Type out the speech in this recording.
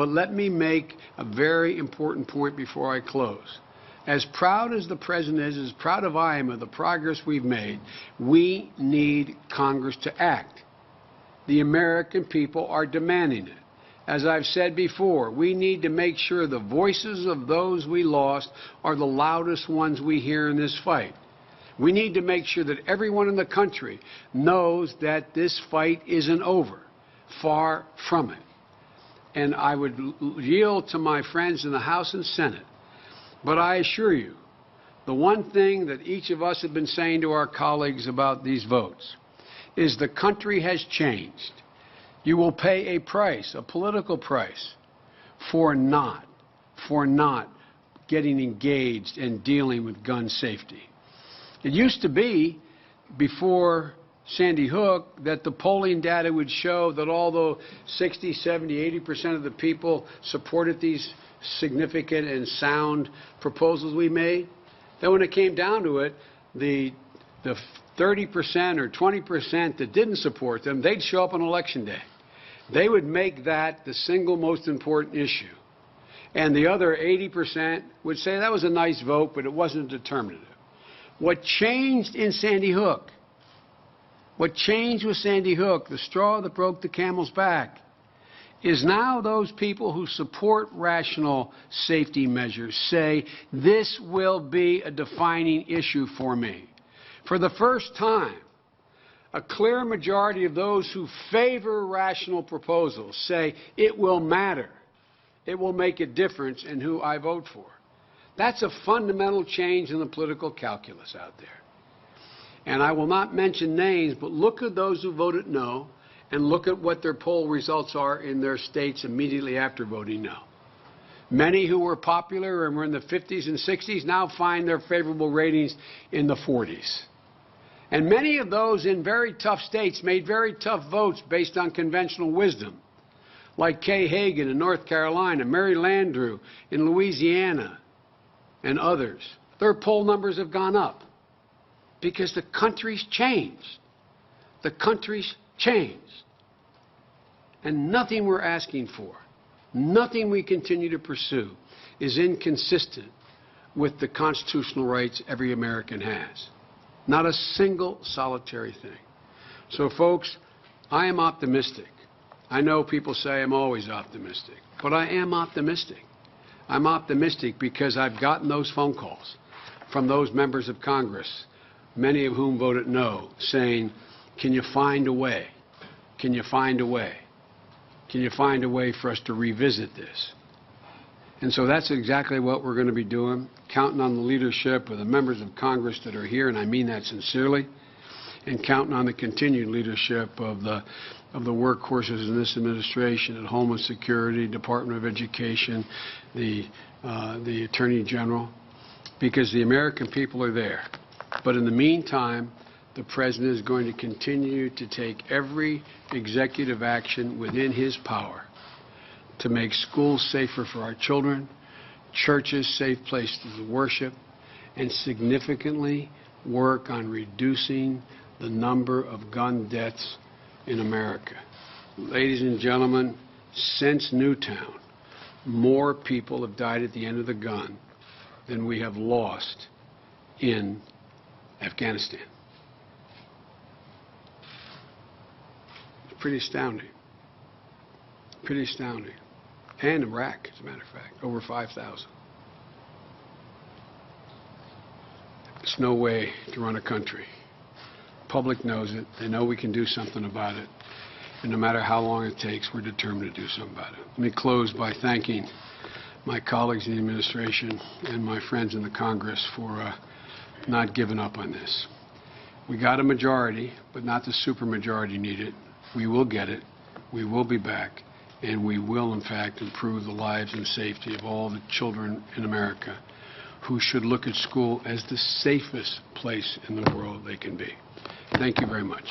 But let me make a very important point before I close. As proud as the President is, as proud as I am of the progress we've made, we need Congress to act. The American people are demanding it. As I've said before, we need to make sure the voices of those we lost are the loudest ones we hear in this fight. We need to make sure that everyone in the country knows that this fight isn't over. Far from it. And I would yield to my friends in the House and Senate. But I assure you, the one thing that each of us have been saying to our colleagues about these votes is the country has changed. You will pay a price, a political price, for not getting engaged and dealing with gun safety. It used to be, before Sandy Hook, that the polling data would show that although 60, 70, 80% of the people supported these significant and sound proposals we made, that when it came down to it, the 30% or 20% that didn't support them, they'd show up on Election Day. They would make that the single most important issue. And the other 80% would say that was a nice vote, but it wasn't determinative. What changed in Sandy Hook, what changed with Sandy Hook, the straw that broke the camel's back, is now those people who support rational safety measures say, this will be a defining issue for me. For the first time, a clear majority of those who favor rational proposals say it will matter. It will make a difference in who I vote for. That's a fundamental change in the political calculus out there. And I will not mention names, but look at those who voted no, and look at what their poll results are in their states immediately after voting no. Many who were popular and were in the 50s and 60s now find their favorable ratings in the 40s. And many of those in very tough states made very tough votes based on conventional wisdom, like Kay Hagan in North Carolina, Mary Landrieu in Louisiana, and others. Their poll numbers have gone up because the country's changed. The country's changed. And nothing we're asking for, nothing we continue to pursue, is inconsistent with the constitutional rights every American has. Not a single solitary thing. So, folks, I am optimistic. I know people say I'm always optimistic, but I am optimistic. I'm optimistic because I've gotten those phone calls from those members of Congress, many of whom voted no, saying, can you find a way? Can you find a way? Can you find a way for us to revisit this? And so that's exactly what we're going to be doing, counting on the leadership of the members of Congress that are here, and I mean that sincerely, and counting on the continued leadership of the workhorses in this administration, at Homeland Security, Department of Education, the Attorney General, because the American people are there. But in the meantime, the President is going to continue to take every executive action within his power to make schools safer for our children, churches safe places to worship, and significantly work on reducing the number of gun deaths in America. Ladies and gentlemen, since Newtown, more people have died at the end of the gun than we have lost in Afghanistan. It's pretty astounding. Pretty astounding. And Iraq, as a matter of fact, over 5,000. It's no way to run a country. Public knows it. They know we can do something about it. And no matter how long it takes, we're determined to do something about it. Let me close by thanking my colleagues in the administration and my friends in the Congress for not giving up on this. We got a majority, but not the supermajority needed. We will get it. We will be back. And we will, in fact, improve the lives and safety of all the children in America who should look at school as the safest place in the world they can be. Thank you very much.